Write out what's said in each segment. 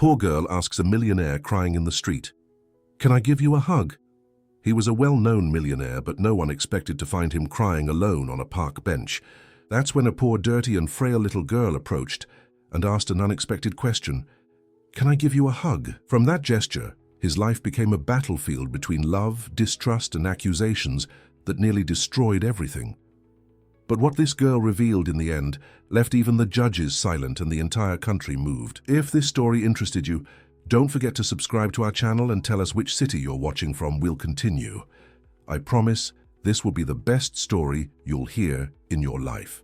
poor girl asks a millionaire crying in the street, "Can I give you a hug?" He was a well-known millionaire, but no one expected to find him crying alone on a park bench. That's when a poor, dirty and frail little girl approached and asked an unexpected question, "Can I give you a hug?" From that gesture, his life became a battlefield between love, distrust and accusations that nearly destroyed everything. But what this girl revealed in the end left even the judges silent and the entire country moved. If this story interested you, don't forget to subscribe to our channel and tell us which city you're watching from. We'll continue. I promise this will be the best story you'll hear in your life.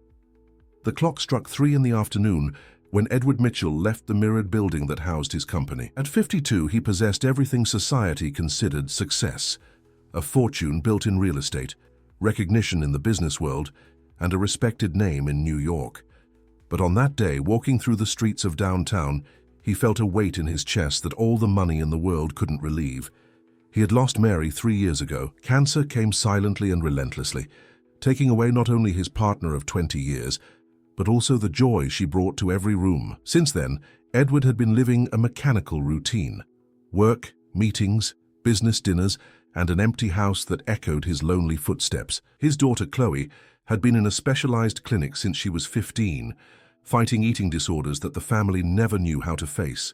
The clock struck 3 in the afternoon when Edward Mitchell left the mirrored building that housed his company. At 52, he possessed everything society considered success: a fortune built in real estate, recognition in the business world, and a respected name in New York. But on that day, walking through the streets of downtown, he felt a weight in his chest that all the money in the world couldn't relieve. He had lost Mary 3 years ago. Cancer came silently and relentlessly, taking away not only his partner of 20 years, but also the joy she brought to every room. Since then, Edward had been living a mechanical routine: work, meetings, business dinners, and an empty house that echoed his lonely footsteps. His daughter Chloe had been in a specialized clinic since she was 15, fighting eating disorders that the family never knew how to face.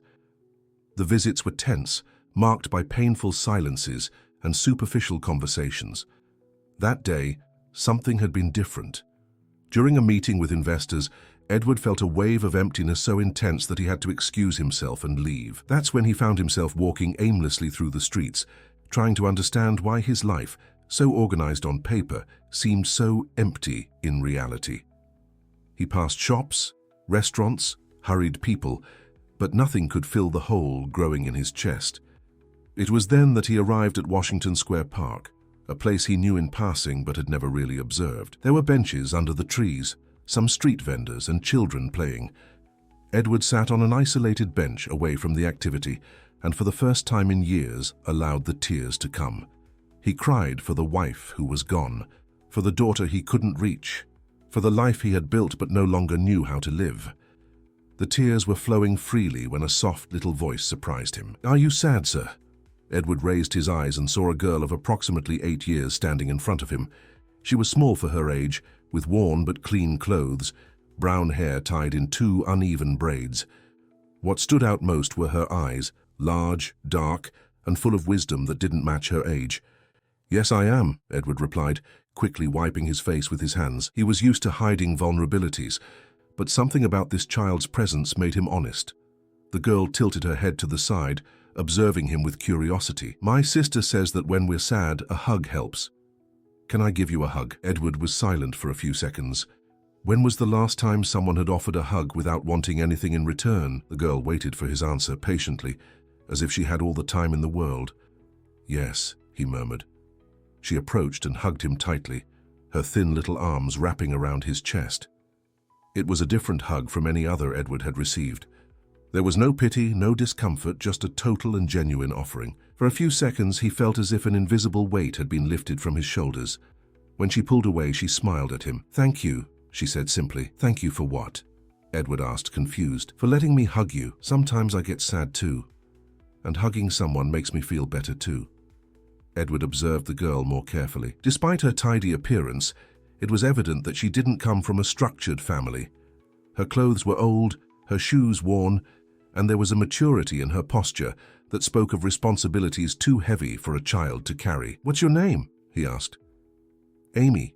The visits were tense, marked by painful silences and superficial conversations. That day, something had been different. During a meeting with investors, Edward felt a wave of emptiness so intense that he had to excuse himself and leave. That's when he found himself walking aimlessly through the streets, trying to understand why his life, so organized on paper, seemed so empty in reality. He passed shops, restaurants, hurried people, but nothing could fill the hole growing in his chest. It was then that he arrived at Washington Square Park, a place he knew in passing but had never really observed. There were benches under the trees, some street vendors and children playing. Edward sat on an isolated bench away from the activity, and for the first time in years allowed the tears to come. He cried for the wife who was gone, for the daughter he couldn't reach, for the life he had built but no longer knew how to live. The tears were flowing freely when a soft little voice surprised him. "Are you sad, sir?" Edward raised his eyes and saw a girl of approximately 8 years standing in front of him. She was small for her age, with worn but clean clothes, brown hair tied in 2 uneven braids. What stood out most were her eyes, large, dark, and full of wisdom that didn't match her age. "Yes, I am," Edward replied, quickly wiping his face with his hands. He was used to hiding vulnerabilities, but something about this child's presence made him honest. The girl tilted her head to the side, observing him with curiosity. "My sister says that when we're sad, a hug helps. Can I give you a hug?" Edward was silent for a few seconds. When was the last time someone had offered a hug without wanting anything in return? The girl waited for his answer patiently, as if she had all the time in the world. "Yes," he murmured. She approached and hugged him tightly, her thin little arms wrapping around his chest. It was a different hug from any other Edward had received. There was no pity, no discomfort, just a total and genuine offering. For a few seconds, he felt as if an invisible weight had been lifted from his shoulders. When she pulled away, she smiled at him. "Thank you," she said simply. "Thank you for what?" Edward asked, confused. "For letting me hug you. Sometimes I get sad too. And hugging someone makes me feel better too." Edward observed the girl more carefully. Despite her tidy appearance, it was evident that she didn't come from a structured family. Her clothes were old, her shoes worn, and there was a maturity in her posture that spoke of responsibilities too heavy for a child to carry. "What's your name?" he asked. "Amy.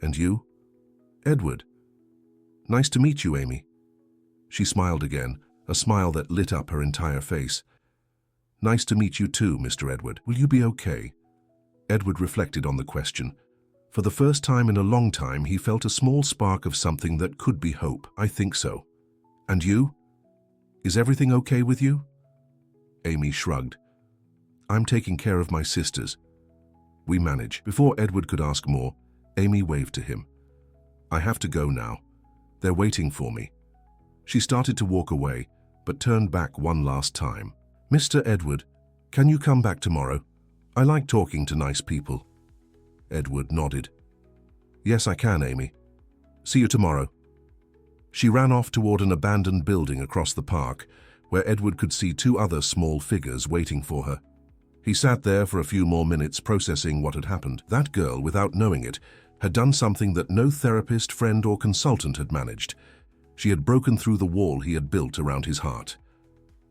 And you?" "Edward." "Nice to meet you, Amy." She smiled again, a smile that lit up her entire face. "Nice to meet you too, Mr. Edward. Will you be okay?" Edward reflected on the question. For the first time in a long time, he felt a small spark of something that could be hope. "I think so. And you? Is everything okay with you?" Amy shrugged. "I'm taking care of my sisters. We manage." Before Edward could ask more, Amy waved to him. "I have to go now. They're waiting for me." She started to walk away, but turned back one last time. "Mr. Edward, can you come back tomorrow? I like talking to nice people." Edward nodded. "Yes, I can, Amy. See you tomorrow." She ran off toward an abandoned building across the park, where Edward could see two other small figures waiting for her. He sat there for a few more minutes processing what had happened. That girl, without knowing it, had done something that no therapist, friend, or consultant had managed. She had broken through the wall he had built around his heart.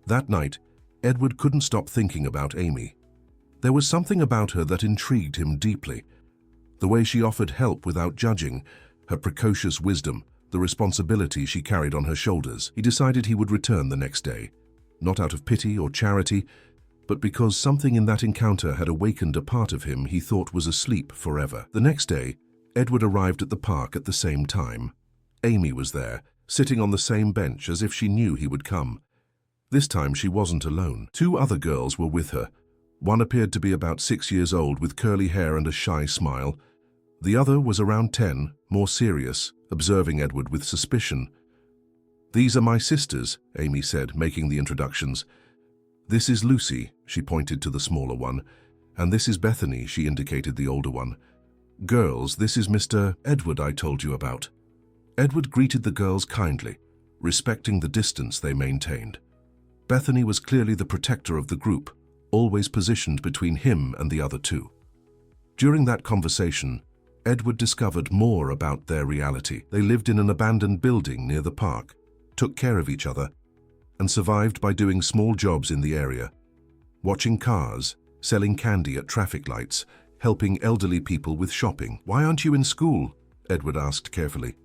That night, Edward couldn't stop thinking about Amy. There was something about her that intrigued him deeply. The way she offered help without judging, her precocious wisdom, the responsibility she carried on her shoulders. He decided he would return the next day, not out of pity or charity, but because something in that encounter had awakened a part of him he thought was asleep forever. The next day, Edward arrived at the park at the same time. Amy was there, sitting on the same bench as if she knew he would come. This time she wasn't alone. Two other girls were with her. One appeared to be about 6 years old with curly hair and a shy smile. The other was around 10, more serious, observing Edward with suspicion. "These are my sisters," Amy said, making the introductions. "This is Lucy," she pointed to the smaller one, "and this is Bethany," she indicated the older one. "Girls, this is Mr. Edward I told you about." Edward greeted the girls kindly, respecting the distance they maintained. Bethany was clearly the protector of the group, always positioned between him and the other two. During that conversation, Edward discovered more about their reality. They lived in an abandoned building near the park, took care of each other, and survived by doing small jobs in the area, watching cars, selling candy at traffic lights, helping elderly people with shopping. "Why aren't you in school?" Edward asked carefully.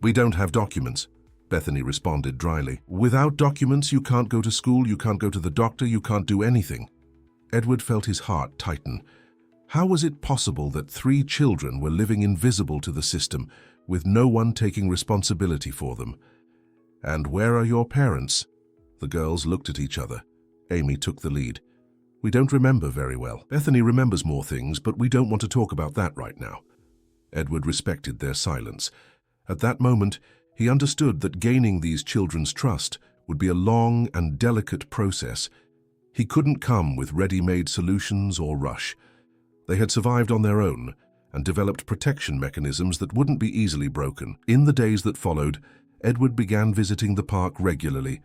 "We don't have documents," Bethany responded dryly. "Without documents, you can't go to school, you can't go to the doctor, you can't do anything." Edward felt his heart tighten. How was it possible that 3 children were living invisible to the system, with no one taking responsibility for them? "And where are your parents?" The girls looked at each other. Amy took the lead. "We don't remember very well. Bethany remembers more things, but we don't want to talk about that right now." Edward respected their silence. At that moment, he understood that gaining these children's trust would be a long and delicate process. He couldn't come with ready-made solutions or rush. They had survived on their own and developed protection mechanisms that wouldn't be easily broken. In the days that followed, Edward began visiting the park regularly,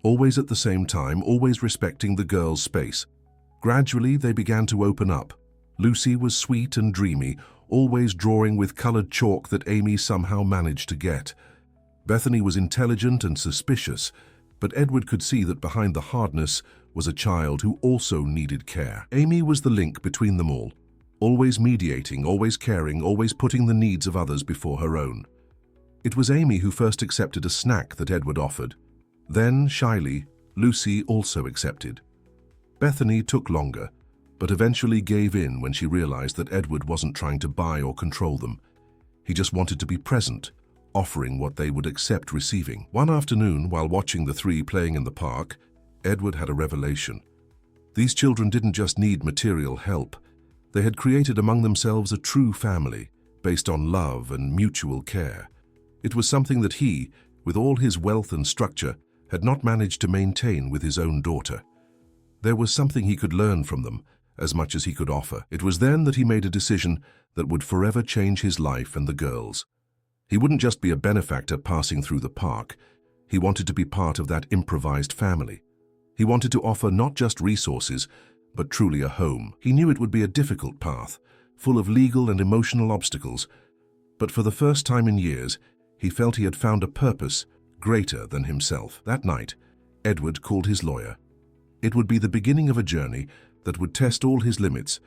always at the same time, always respecting the girls' space. Gradually, they began to open up. Lucy was sweet and dreamy, always drawing with colored chalk that Amy somehow managed to get. Bethany was intelligent and suspicious, but Edward could see that behind the hardness was a child who also needed care. Amy was the link between them all, always mediating, always caring, always putting the needs of others before her own. It was Amy who first accepted a snack that Edward offered. Then, shyly, Lucy also accepted. Bethany took longer, but eventually gave in when she realized that Edward wasn't trying to buy or control them. He just wanted to be present, offering what they would accept receiving. One afternoon, while watching the 3 playing in the park, Edward had a revelation. These children didn't just need material help. They had created among themselves a true family, based on love and mutual care. It was something that he, with all his wealth and structure, had not managed to maintain with his own daughter. There was something he could learn from them, as much as he could offer. It was then that he made a decision that would forever change his life and the girls. He wouldn't just be a benefactor passing through the park. He wanted to be part of that improvised family. He wanted to offer not just resources, but truly a home. He knew it would be a difficult path, full of legal and emotional obstacles, but for the first time in years, he felt he had found a purpose greater than himself. That night, Edward called his lawyer. It would be the beginning of a journey that would test all his limits,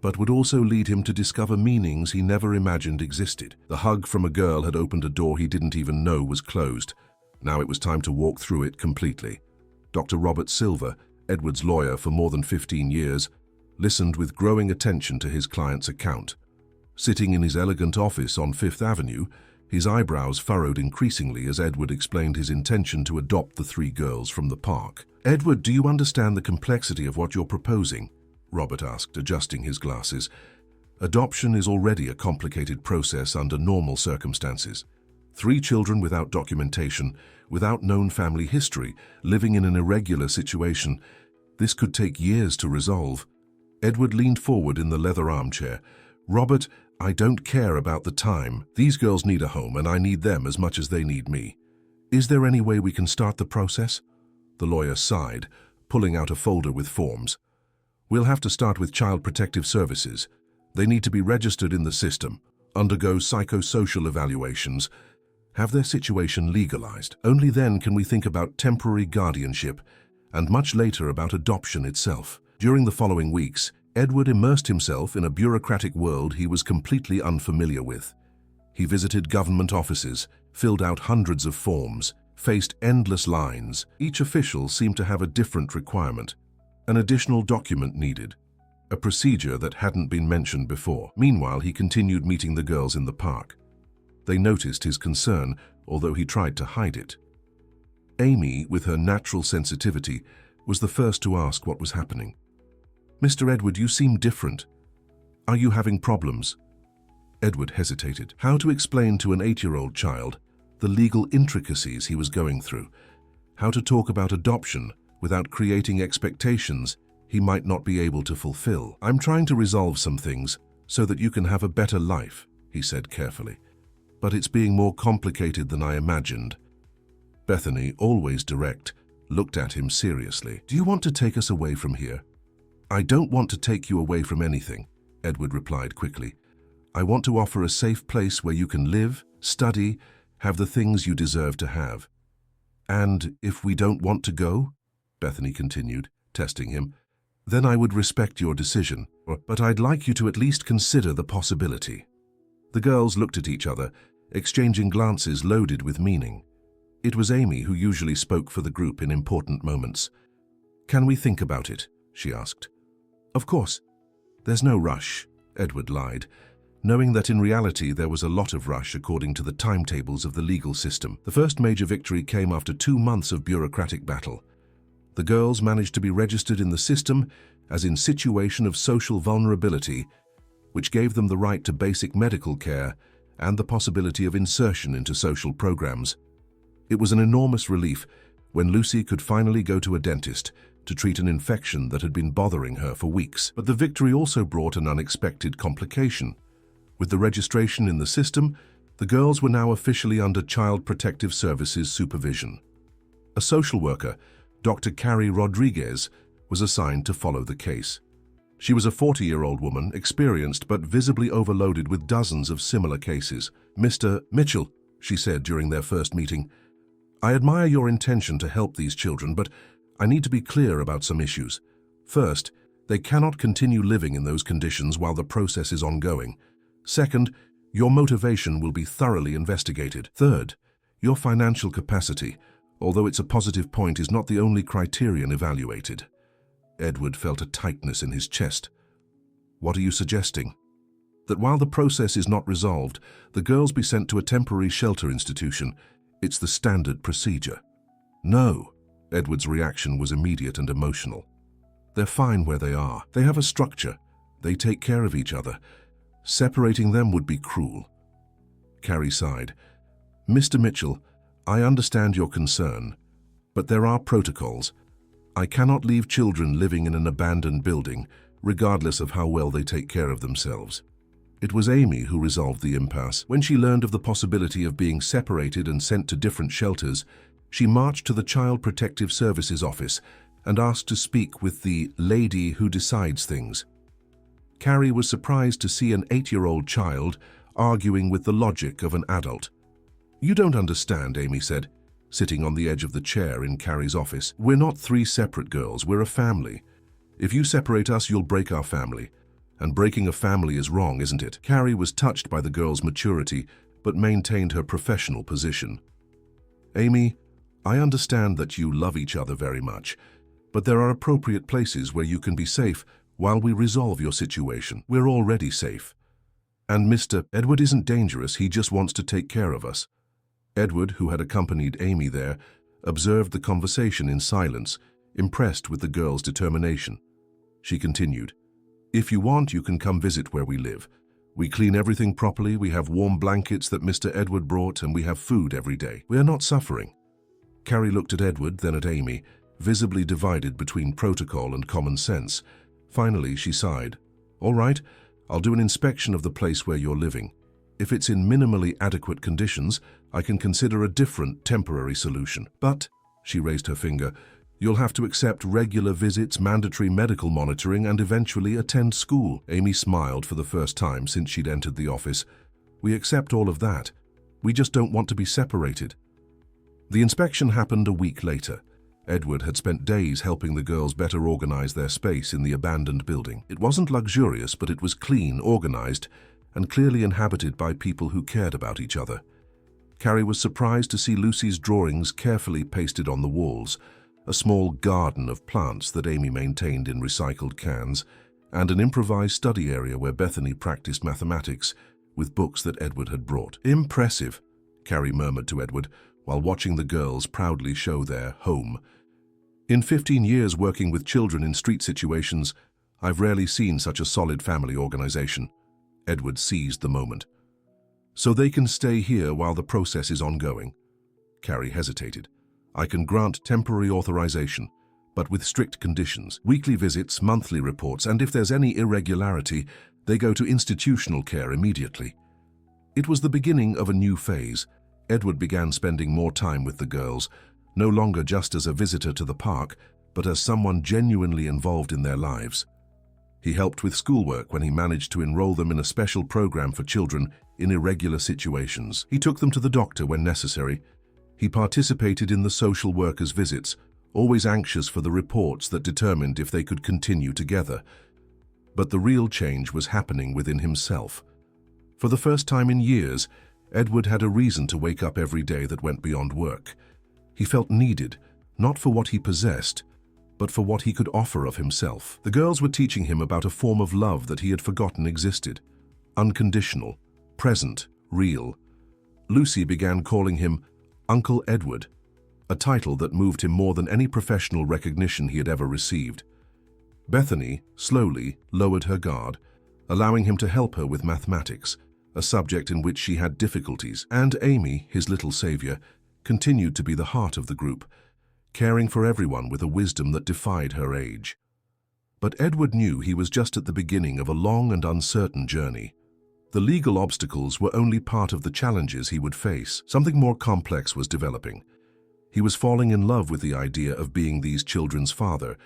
but would also lead him to discover meanings he never imagined existed. The hug from a girl had opened a door he didn't even know was closed. Now it was time to walk through it completely. Dr. Robert Silver, Edward's lawyer for more than 15 years, listened with growing attention to his client's account. Sitting in his elegant office on Fifth Avenue, his eyebrows furrowed increasingly as Edward explained his intention to adopt the 3 girls from the park. "Edward, do you understand the complexity of what you're proposing?" Robert asked, adjusting his glasses. "Adoption is already a complicated process under normal circumstances. 3 children without documentation, without known family history, living in an irregular situation. This could take years to resolve." Edward leaned forward in the leather armchair. "Robert, I don't care about the time. These girls need a home, and I need them as much as they need me. Is there any way we can start the process?" The lawyer sighed, pulling out a folder with forms. "We'll have to start with Child Protective Services. They need to be registered in the system, undergo psychosocial evaluations, have their situation legalized. Only then can we think about temporary guardianship, and much later about adoption itself." During the following weeks, Edward immersed himself in a bureaucratic world he was completely unfamiliar with. He visited government offices, filled out hundreds of forms, faced endless lines. Each official seemed to have a different requirement. An additional document needed, a procedure that hadn't been mentioned before. Meanwhile, he continued meeting the girls in the park. They noticed his concern, although he tried to hide it. Amy, with her natural sensitivity, was the first to ask what was happening. "Mr. Edward, you seem different. Are you having problems?" Edward hesitated. How to explain to an 8-year-old child the legal intricacies he was going through? How to talk about adoption without creating expectations he might not be able to fulfill? "I'm trying to resolve some things so that you can have a better life," he said carefully. "But it's being more complicated than I imagined." Bethany, always direct, looked at him seriously. "Do you want to take us away from here?" "I don't want to take you away from anything," Edward replied quickly. "I want to offer a safe place where you can live, study, have the things you deserve to have." "And if we don't want to go?" Bethany continued, testing him. "Then I would respect your decision, but I'd like you to at least consider the possibility." The girls looked at each other, exchanging glances loaded with meaning. It was Amy who usually spoke for the group in important moments. "Can we think about it?" she asked. "Of course. There's no rush," Edward lied, knowing that in reality there was a lot of rush according to the timetables of the legal system. The first major victory came after 2 months of bureaucratic battle. The girls managed to be registered in the system as in situation of social vulnerability, which gave them the right to basic medical care and the possibility of insertion into social programs. It was an enormous relief when Lucy could finally go to a dentist to treat an infection that had been bothering her for weeks. But the victory also brought an unexpected complication. With the registration in the system, the girls were now officially under Child Protective Services supervision. A social worker, Dr. Carrie Rodriguez, was assigned to follow the case. She was a 40-year-old woman, experienced but visibly overloaded with dozens of similar cases. "Mr. Mitchell," she said during their first meeting, "I admire your intention to help these children, but I need to be clear about some issues. First, they cannot continue living in those conditions while the process is ongoing. Second, your motivation will be thoroughly investigated. Third, your financial capacity, although it's a positive point, is not the only criterion evaluated." Edward felt a tightness in his chest. "What are you suggesting?" "That while the process is not resolved, the girls be sent to a temporary shelter institution. It's the standard procedure." "No." Edward's reaction was immediate and emotional. "They're fine where they are. They have a structure. They take care of each other. Separating them would be cruel." Carrie sighed. "Mr. Mitchell, I understand your concern, but there are protocols. I cannot leave children living in an abandoned building, regardless of how well they take care of themselves." It was Amy who resolved the impasse. When she learned of the possibility of being separated and sent to different shelters, she marched to the Child Protective Services office and asked to speak with the lady who decides things. Carrie was surprised to see an 8-year-old child arguing with the logic of an adult. "You don't understand," Amy said, sitting on the edge of the chair in Carrie's office. "We're not 3 separate girls, we're a family. If you separate us, you'll break our family. And breaking a family is wrong, isn't it?" Carrie was touched by the girl's maturity, but maintained her professional position. "Amy, I understand that you love each other very much, but there are appropriate places where you can be safe while we resolve your situation. We're already safe. And Mr. Edward isn't dangerous, he just wants to take care of us." Edward, who had accompanied Amy there, observed the conversation in silence, impressed with the girl's determination. She continued, "If you want, you can come visit where we live. We clean everything properly, we have warm blankets that Mr. Edward brought, and we have food every day. We are not suffering." Carrie looked at Edward, then at Amy, visibly divided between protocol and common sense. Finally, she sighed. "All right, I'll do an inspection of the place where you're living. If it's in minimally adequate conditions, I can consider a different temporary solution. But," she raised her finger, You'll have to accept regular visits, mandatory medical monitoring, and eventually attend school. Amy smiled for the first time since she'd entered the office. We accept all of that. We just don't want to be separated. The inspection happened a week later. Edward had spent days helping the girls better organize their space in the abandoned building. It wasn't luxurious, but it was clean, organized, and clearly inhabited by people who cared about each other. Carrie was surprised to see Lucy's drawings carefully pasted on the walls, a small garden of plants that Amy maintained in recycled cans, and an improvised study area where Bethany practiced mathematics with books that Edward had brought. "Impressive," Carrie murmured to Edward while watching the girls proudly show their home. "In 15 years working with children in street situations, I've rarely seen such a solid family organization." Edward seized the moment. "So they can stay here while the process is ongoing?" Carrie hesitated. "I can grant temporary authorization, but with strict conditions. Weekly visits, monthly reports, and if there's any irregularity, they go to institutional care immediately." It was the beginning of a new phase. Edward began spending more time with the girls, no longer just as a visitor to the park, but as someone genuinely involved in their lives. He helped with schoolwork when he managed to enroll them in a special program for children in irregular situations. He took them to the doctor when necessary. He participated in the social workers' visits, always anxious for the reports that determined if they could continue together. But the real change was happening within himself. For the first time in years, Edward had a reason to wake up every day that went beyond work. He felt needed, not for what he possessed, but for what he could offer of himself. The girls were teaching him about a form of love that he had forgotten existed. Unconditional, present, real. Lucy began calling him Uncle Edward, a title that moved him more than any professional recognition he had ever received. Bethany slowly lowered her guard, allowing him to help her with mathematics, a subject in which she had difficulties, and Amy, his little savior, continued to be the heart of the group, caring for everyone with a wisdom that defied her age. But Edward knew he was just at the beginning of a long and uncertain journey. The legal obstacles were only part of the challenges he would face. Something more complex was developing. He was falling in love with the idea of being these children's father,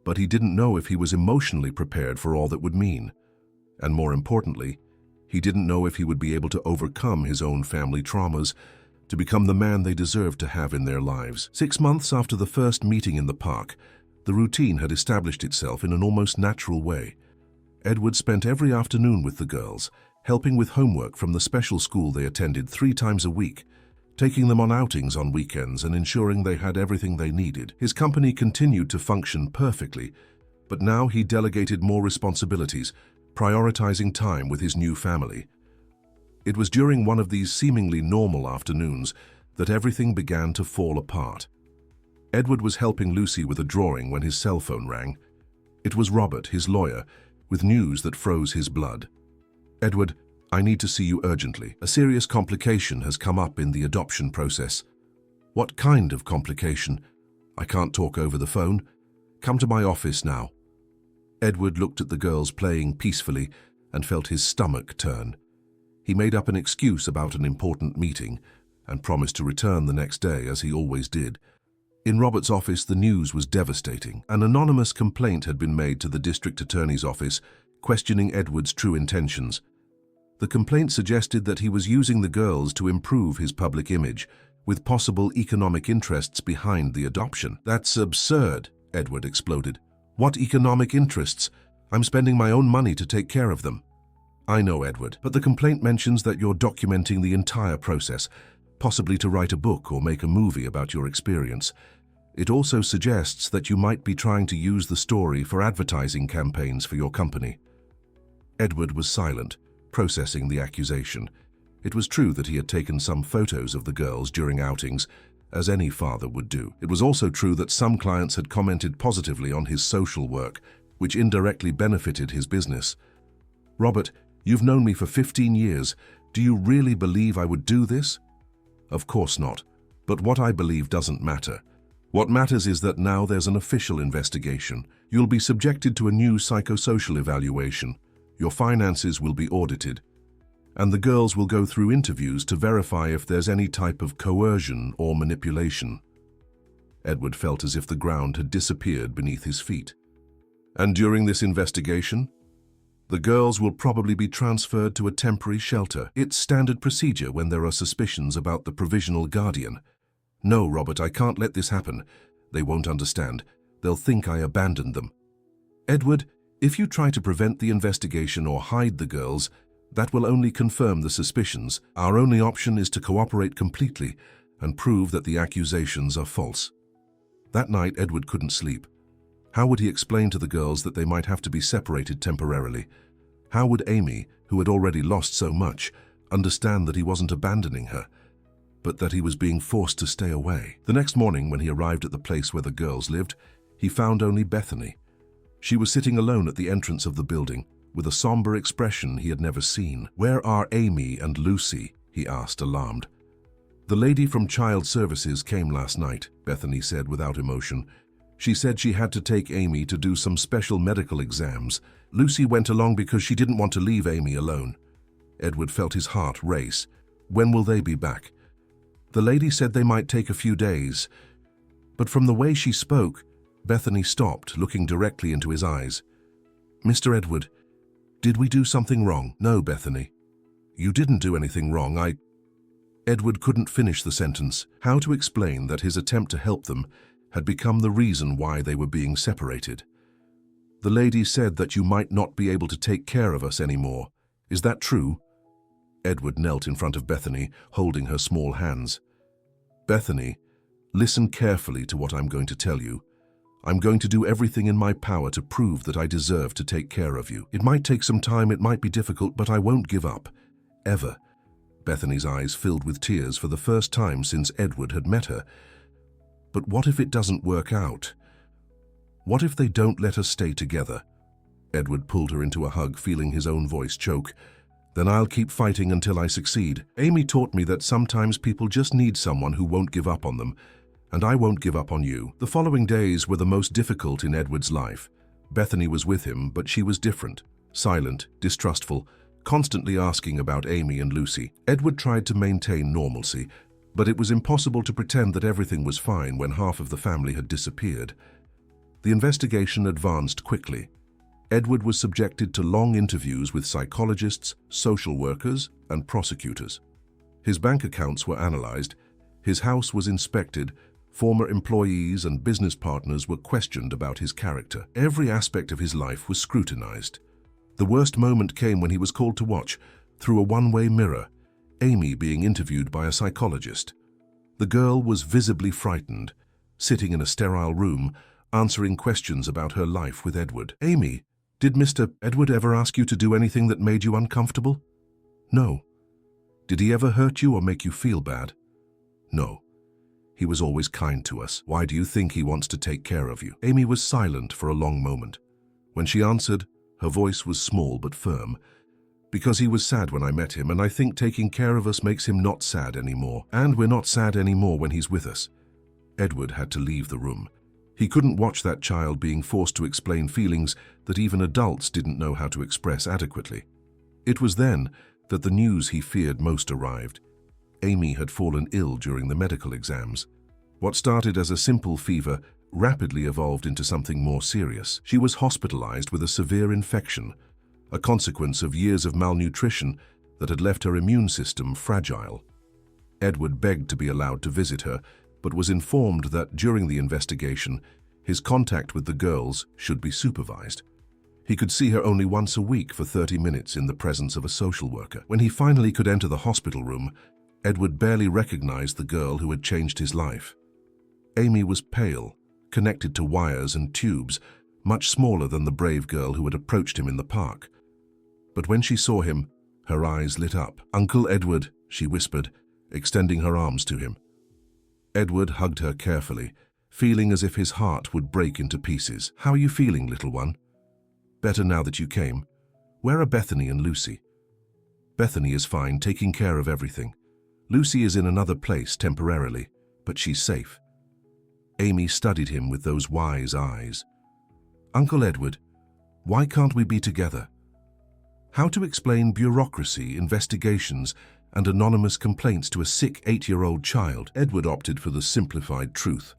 but he didn't know if he was emotionally prepared for all that would mean. And more importantly, he didn't know if he would be able to overcome his own family traumas to become the man they deserved to have in their lives. 6 months after the first meeting in the park, the routine had established itself in an almost natural way. Edward spent every afternoon with the girls, helping with homework from the special school they attended 3 times a week, taking them on outings on weekends and ensuring they had everything they needed. His company continued to function perfectly, but now he delegated more responsibilities, prioritizing time with his new family. It was during one of these seemingly normal afternoons that everything began to fall apart. Edward was helping Lucy with a drawing when his cell phone rang. It was Robert, his lawyer, with news that froze his blood. "Edward, I need to see you urgently. A serious complication has come up in the adoption process." "What kind of complication?" "I can't talk over the phone. Come to my office now." Edward looked at the girls playing peacefully and felt his stomach turn. He made up an excuse about an important meeting and promised to return the next day, as he always did. In Robert's office, the news was devastating. An anonymous complaint had been made to the district attorney's office, questioning Edward's true intentions. The complaint suggested that he was using the girls to improve his public image, with possible economic interests behind the adoption. "That's absurd," Edward exploded. "What economic interests? I'm spending my own money to take care of them." "I know, Edward, but the complaint mentions that you're documenting the entire process, possibly to write a book or make a movie about your experience. It also suggests that you might be trying to use the story for advertising campaigns for your company." Edward was silent, processing the accusation. It was true that he had taken some photos of the girls during outings, as any father would do. It was also true that some clients had commented positively on his social work, which indirectly benefited his business. "Robert, you've known me for 15 years. Do you really believe I would do this?" "Of course not. But what I believe doesn't matter. What matters is that now there's an official investigation. You'll be subjected to a new psychosocial evaluation. Your finances will be audited, and the girls will go through interviews to verify if there's any type of coercion or manipulation." Edward felt as if the ground had disappeared beneath his feet. And during this investigation, the girls will probably be transferred to a temporary shelter. It's standard procedure when there are suspicions about the provisional guardian. No, Robert, I can't let this happen. They won't understand. They'll think I abandoned them. Edward, if you try to prevent the investigation or hide the girls, that will only confirm the suspicions. Our only option is to cooperate completely and prove that the accusations are false. That night, Edward couldn't sleep. How would he explain to the girls that they might have to be separated temporarily? How would Amy, who had already lost so much, understand that he wasn't abandoning her, but that he was being forced to stay away? The next morning, when he arrived at the place where the girls lived, he found only Bethany. She was sitting alone at the entrance of the building, with a somber expression he had never seen. "Where are Amy and Lucy?" he asked, alarmed. "The lady from Child Services came last night," Bethany said without emotion. "She said she had to take Amy to do some special medical exams. Lucy went along because she didn't want to leave Amy alone." Edward felt his heart race. "When will they be back?" "The lady said they might take a few days." But from the way she spoke, Bethany stopped, looking directly into his eyes. "Mr. Edward, did we do something wrong?" "No, Bethany. You didn't do anything wrong. Edward couldn't finish the sentence. How to explain that his attempt to help them had become the reason why they were being separated? "The lady said that you might not be able to take care of us anymore. Is that true?" Edward knelt in front of Bethany, holding her small hands. "Bethany, listen carefully to what I'm going to tell you. I'm going to do everything in my power to prove that I deserve to take care of you. It might take some time, it might be difficult, but I won't give up. Ever." Bethany's eyes filled with tears for the first time since Edward had met her. "But what if it doesn't work out? What if they don't let us stay together?" Edward pulled her into a hug, feeling his own voice choke. "Then I'll keep fighting until I succeed. Amy taught me that sometimes people just need someone who won't give up on them, and I won't give up on you." The following days were the most difficult in Edward's life. Bethany was with him, but she was different, silent, distrustful, constantly asking about Amy and Lucy. Edward tried to maintain normalcy, but it was impossible to pretend that everything was fine when half of the family had disappeared. The investigation advanced quickly. Edward was subjected to long interviews with psychologists, social workers, and prosecutors. His bank accounts were analyzed, his house was inspected, former employees and business partners were questioned about his character. Every aspect of his life was scrutinized. The worst moment came when he was called to watch, through a one-way mirror, Amy being interviewed by a psychologist. The girl was visibly frightened, sitting in a sterile room, answering questions about her life with Edward. "Amy, did Mr. Edward ever ask you to do anything that made you uncomfortable?" "No." "Did he ever hurt you or make you feel bad?" "No. He was always kind to us. Why do you think he wants to take care of you?" Amy was silent for a long moment. When she answered, her voice was small but firm. "Because he was sad when I met him, and I think taking care of us makes him not sad anymore. And we're not sad anymore when he's with us." Edward had to leave the room. He couldn't watch that child being forced to explain feelings that even adults didn't know how to express adequately. It was then that the news he feared most arrived. Amy had fallen ill during the medical exams. What started as a simple fever rapidly evolved into something more serious. She was hospitalized with a severe infection, a consequence of years of malnutrition that had left her immune system fragile. Edward begged to be allowed to visit her, but was informed that during the investigation, his contact with the girls should be supervised. He could see her only once a week for 30 minutes in the presence of a social worker. When he finally could enter the hospital room, Edward barely recognized the girl who had changed his life. Amy was pale, connected to wires and tubes, much smaller than the brave girl who had approached him in the park. But when she saw him, her eyes lit up. "Uncle Edward," she whispered, extending her arms to him. Edward hugged her carefully, feeling as if his heart would break into pieces. "How are you feeling, little one?" "Better now that you came. Where are Bethany and Lucy?" "Bethany is fine, taking care of everything. Lucy is in another place temporarily, but she's safe." Amy studied him with those wise eyes. "Uncle Edward, why can't we be together?" How to explain bureaucracy, investigations, and anonymous complaints to a sick 8-year-old child? Edward opted for the simplified truth.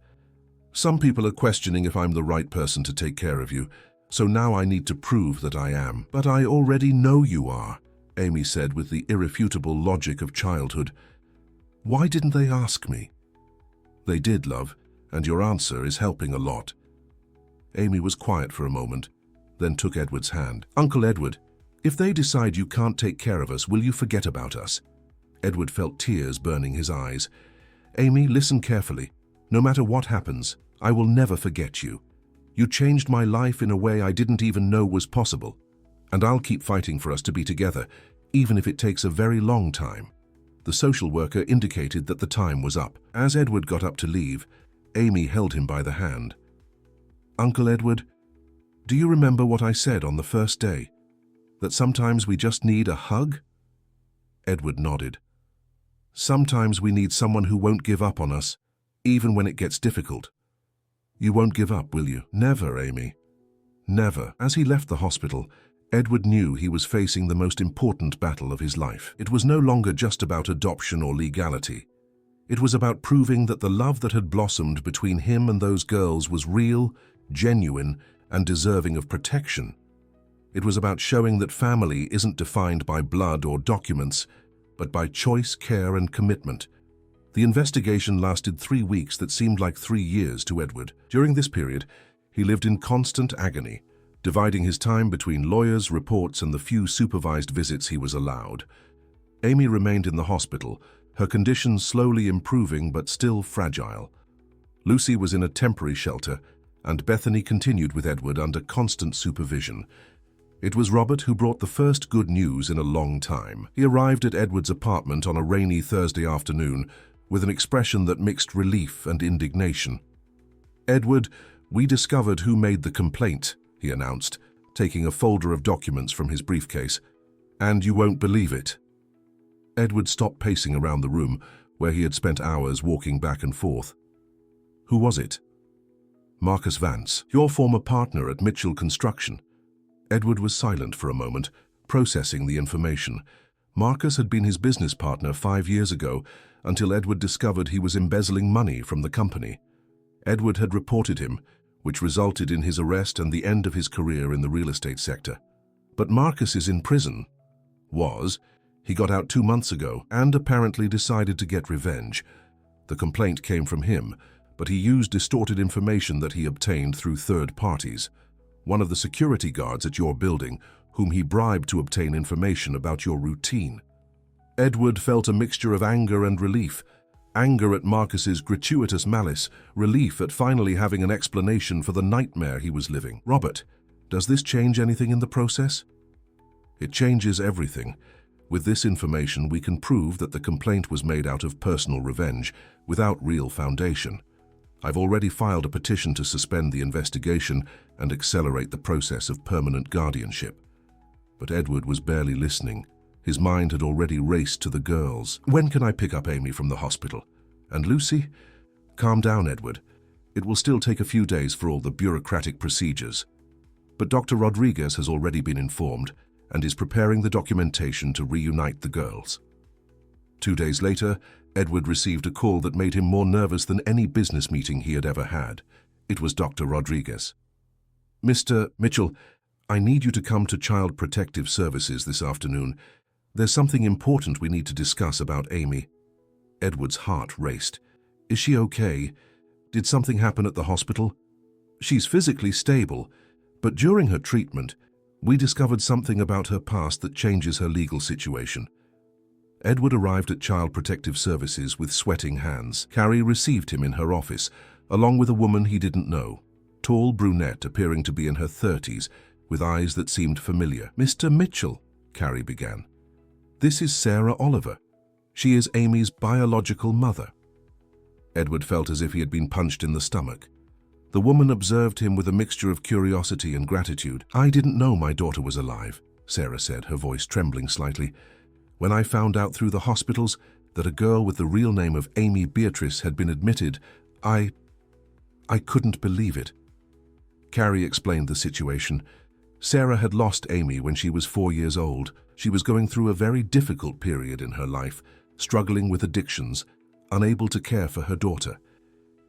Some people are questioning if I'm the right person to take care of you, so now I need to prove that I am. But I already know you are, Amy said with the irrefutable logic of childhood. Why didn't they ask me? They did, love, and your answer is helping a lot. Amy was quiet for a moment, then took Edward's hand. Uncle Edward, if they decide you can't take care of us, will you forget about us? Edward felt tears burning his eyes. Amy, listen carefully. No matter what happens, I will never forget you. You changed my life in a way I didn't even know was possible. And I'll keep fighting for us to be together, even if it takes a very long time. The social worker indicated that the time was up. As Edward got up to leave, Amy held him by the hand. Uncle Edward, do you remember what I said on the first day? That sometimes we just need a hug? Edward nodded. Sometimes we need someone who won't give up on us, even when it gets difficult. You won't give up, will you? Never, Amy. Never. As he left the hospital, Edward knew he was facing the most important battle of his life. It was no longer just about adoption or legality. It was about proving that the love that had blossomed between him and those girls was real, genuine, and deserving of protection. It was about showing that family isn't defined by blood or documents, but by choice, care, and commitment. The investigation lasted 3 weeks that seemed like 3 years to Edward. During this period, he lived in constant agony, dividing his time between lawyers, reports, and the few supervised visits he was allowed. Amy remained in the hospital, her condition slowly improving but still fragile. Lucy was in a temporary shelter, and Bethany continued with Edward under constant supervision. It was Robert who brought the first good news in a long time. He arrived at Edward's apartment on a rainy Thursday afternoon with an expression that mixed relief and indignation. Edward, we discovered who made the complaint, he announced, taking a folder of documents from his briefcase. And you won't believe it. Edward stopped pacing around the room, where he had spent hours walking back and forth. Who was it? Marcus Vance, your former partner at Mitchell Construction. Edward was silent for a moment, processing the information. Marcus had been his business partner 5 years ago, until Edward discovered he was embezzling money from the company. Edward had reported him, which resulted in his arrest and the end of his career in the real estate sector. But Marcus is in prison. He got out 2 months ago and apparently decided to get revenge. The complaint came from him, but he used distorted information that he obtained through third parties. One of the security guards at your building, whom he bribed to obtain information about your routine. Edward felt a mixture of anger and relief. Anger at Marcus's gratuitous malice, relief at finally having an explanation for the nightmare he was living. Robert, does this change anything in the process? It changes everything. With this information, we can prove that the complaint was made out of personal revenge, without real foundation. I've already filed a petition to suspend the investigation and accelerate the process of permanent guardianship. But Edward was barely listening. His mind had already raced to the girls. When can I pick up Amy from the hospital? And Lucy? Calm down, Edward. It will still take a few days for all the bureaucratic procedures. But Dr. Rodriguez has already been informed and is preparing the documentation to reunite the girls. 2 days later, Edward received a call that made him more nervous than any business meeting he had ever had. It was Dr. Rodriguez. Mr. Mitchell, I need you to come to Child Protective Services this afternoon. There's something important we need to discuss about Amy. Edward's heart raced. Is she okay? Did something happen at the hospital? She's physically stable, but during her treatment, we discovered something about her past that changes her legal situation. Edward arrived at Child Protective Services with sweating hands. Carrie received him in her office, along with a woman he didn't know, tall brunette appearing to be in her 30s, with eyes that seemed familiar. Mr. Mitchell, Carrie began. This is Sarah Oliver. She is Amy's biological mother. Edward felt as if he had been punched in the stomach. The woman observed him with a mixture of curiosity and gratitude. I didn't know my daughter was alive, Sarah said, her voice trembling slightly. When I found out through the hospitals that a girl with the real name of Amy Beatrice had been admitted, I couldn't believe it. Carrie explained the situation. Sarah had lost Amy when she was 4 years old. She was going through a very difficult period in her life, struggling with addictions, unable to care for her daughter.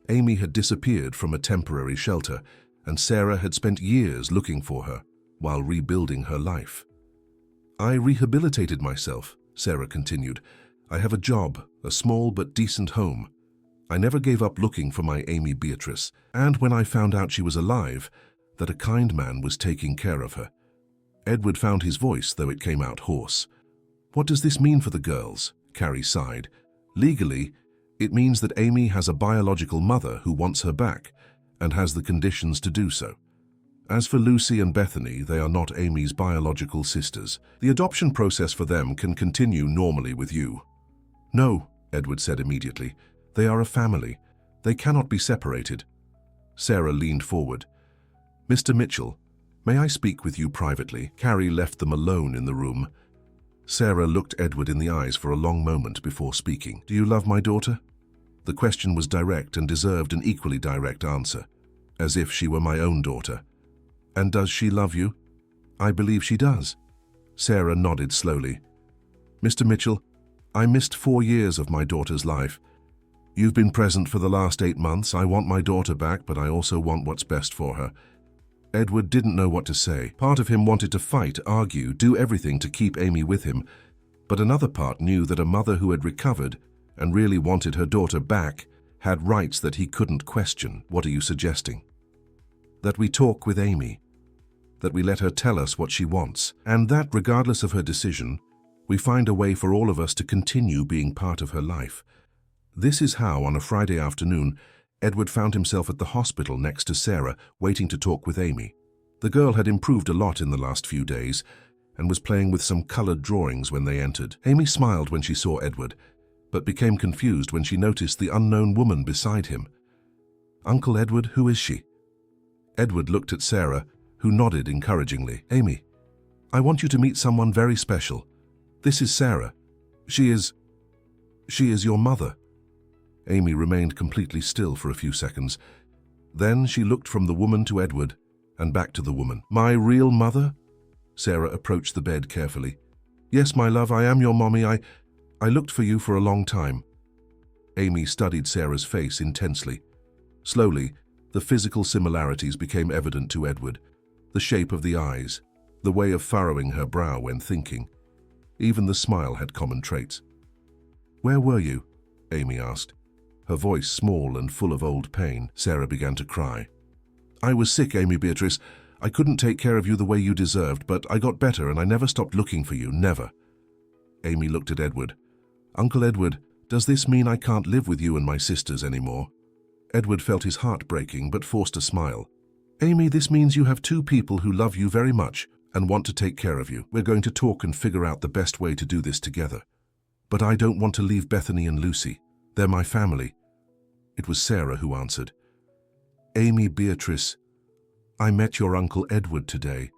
Amy had disappeared from a temporary shelter, and Sarah had spent years looking for her while rebuilding her life. "I rehabilitated myself," Sarah continued. "I have a job, a small but decent home. I never gave up looking for my Amy Beatrice, and when I found out she was alive, that a kind man was taking care of her." Edward found his voice, though it came out hoarse. "What does this mean for the girls?" Carrie sighed. "Legally, it means that Amy has a biological mother who wants her back and has the conditions to do so. As for Lucy and Bethany, they are not Amy's biological sisters. The adoption process for them can continue normally with you." "No," Edward said immediately. "They are a family. They cannot be separated." Sarah leaned forward. "Mr. Mitchell, may I speak with you privately?" Carrie left them alone in the room. Sarah looked Edward in the eyes for a long moment before speaking. "Do you love my daughter?" The question was direct and deserved an equally direct answer, as if she were my own daughter. "And does she love you?" "I believe she does." Sarah nodded slowly. "Mr. Mitchell, I missed 4 years of my daughter's life. You've been present for the last 8 months. I want my daughter back, but I also want what's best for her." Edward didn't know what to say. Part of him wanted to fight, argue, do everything to keep Amy with him, but another part knew that a mother who had recovered and really wanted her daughter back had rights that he couldn't question. "What are you suggesting?" "That we talk with Amy, that we let her tell us what she wants, and that, regardless of her decision, we find a way for all of us to continue being part of her life." This is how, on a Friday afternoon, Edward found himself at the hospital next to Sarah, waiting to talk with Amy. The girl had improved a lot in the last few days and was playing with some colored drawings when they entered. Amy smiled when she saw Edward, but became confused when she noticed the unknown woman beside him. "Uncle Edward, who is she?" Edward looked at Sarah, who nodded encouragingly. "Amy, I want you to meet someone very special. This is Sarah. She is your mother." Amy remained completely still for a few seconds. Then she looked from the woman to Edward and back to the woman. "My real mother?" Sarah approached the bed carefully. "Yes, my love, I am your mommy. I looked for you for a long time." Amy studied Sarah's face intensely. Slowly, the physical similarities became evident to Edward. The shape of the eyes, the way of furrowing her brow when thinking. Even the smile had common traits. "Where were you?" Amy asked. Her voice small and full of old pain. Sarah began to cry. "I was sick, Amy Beatrice. I couldn't take care of you the way you deserved, but I got better and I never stopped looking for you, never." Amy looked at Edward. "Uncle Edward, does this mean I can't live with you and my sisters anymore?" Edward felt his heart breaking, but forced a smile. "Amy, this means you have 2 people who love you very much and want to take care of you. We're going to talk and figure out the best way to do this together. But I don't want to leave Bethany and Lucy. They're my family." It was Sarah who answered. "Amy Beatrice, I met your Uncle Edward today,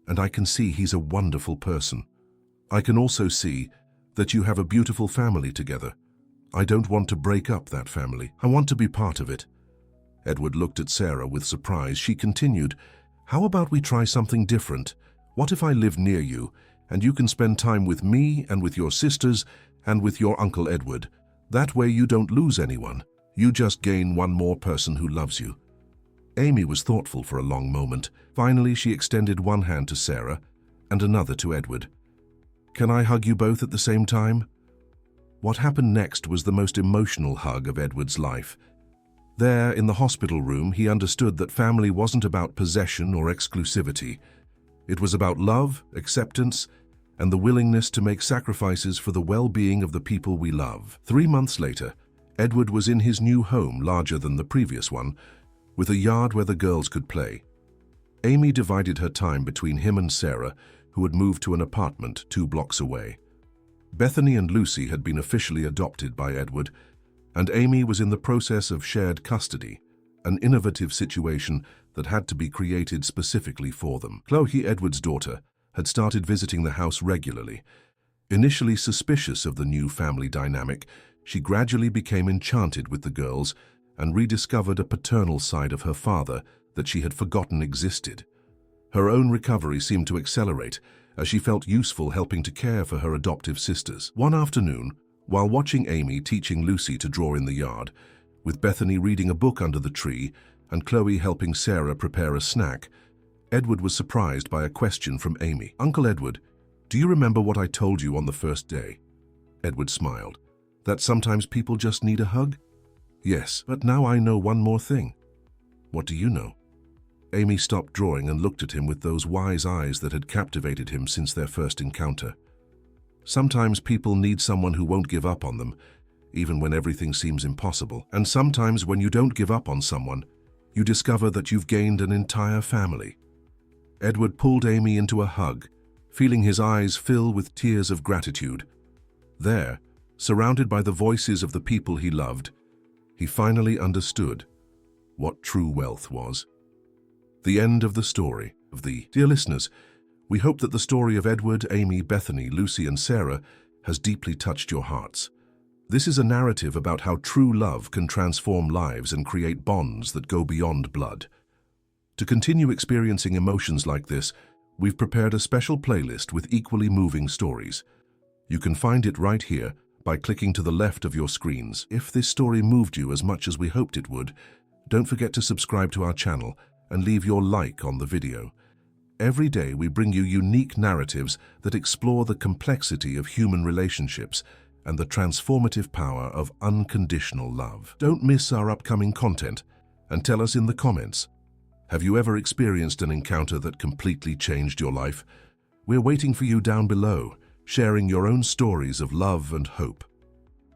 and I can see he's a wonderful person. I can also see that you have a beautiful family together. I don't want to break up that family. I want to be part of it." Edward looked at Sarah with surprise. She continued, "How about we try something different? What if I live near you, and you can spend time with me and with your sisters and with your Uncle Edward? That way you don't lose anyone. You just gain one more person who loves you." Amy was thoughtful for a long moment. Finally, she extended one hand to Sarah and another to Edward. "Can I hug you both at the same time?" What happened next was the most emotional hug of Edward's life. There, in the hospital room, he understood that family wasn't about possession or exclusivity. It was about love, acceptance, and the willingness to make sacrifices for the well-being of the people we love. 3 months later, Edward was in his new home, larger than the previous one, with a yard where the girls could play. Amy divided her time between him and Sarah, who had moved to an apartment 2 blocks away. Bethany and Lucy had been officially adopted by Edward, and Amy was in the process of shared custody, an innovative situation that had to be created specifically for them. Chloe, Edward's daughter, had started visiting the house regularly. Initially suspicious of the new family dynamic, she gradually became enchanted with the girls and rediscovered a paternal side of her father that she had forgotten existed. Her own recovery seemed to accelerate as she felt useful helping to care for her adoptive sisters. One afternoon, while watching Amy teaching Lucy to draw in the yard, With Bethany reading a book under the tree and Chloe helping Sarah prepare a snack, Edward was surprised by a question from Amy. "Uncle Edward, do you remember what I told you on the first day?" Edward smiled. "That sometimes people just need a hug?" "Yes, but now I know one more thing." "What do you know?" Amy stopped drawing and looked at him with those wise eyes that had captivated him since their first encounter. "Sometimes people need someone who won't give up on them, even when everything seems impossible. And sometimes when you don't give up on someone, you discover that you've gained an entire family." Edward pulled Amy into a hug, feeling his eyes fill with tears of gratitude. There, surrounded by the voices of the people he loved, he finally understood what true wealth was. The end of the story of the... Dear listeners, we hope that the story of Edward, Amy, Bethany, Lucy, and Sarah has deeply touched your hearts. This is a narrative about how true love can transform lives and create bonds that go beyond blood. To continue experiencing emotions like this, we've prepared a special playlist with equally moving stories. You can find it right here by clicking to the left of your screens. If this story moved you as much as we hoped it would, don't forget to subscribe to our channel and leave your like on the video. Every day we bring you unique narratives that explore the complexity of human relationships and the transformative power of unconditional love. Don't miss our upcoming content and tell us in the comments, have you ever experienced an encounter that completely changed your life? We're waiting for you down below, sharing your own stories of love and hope.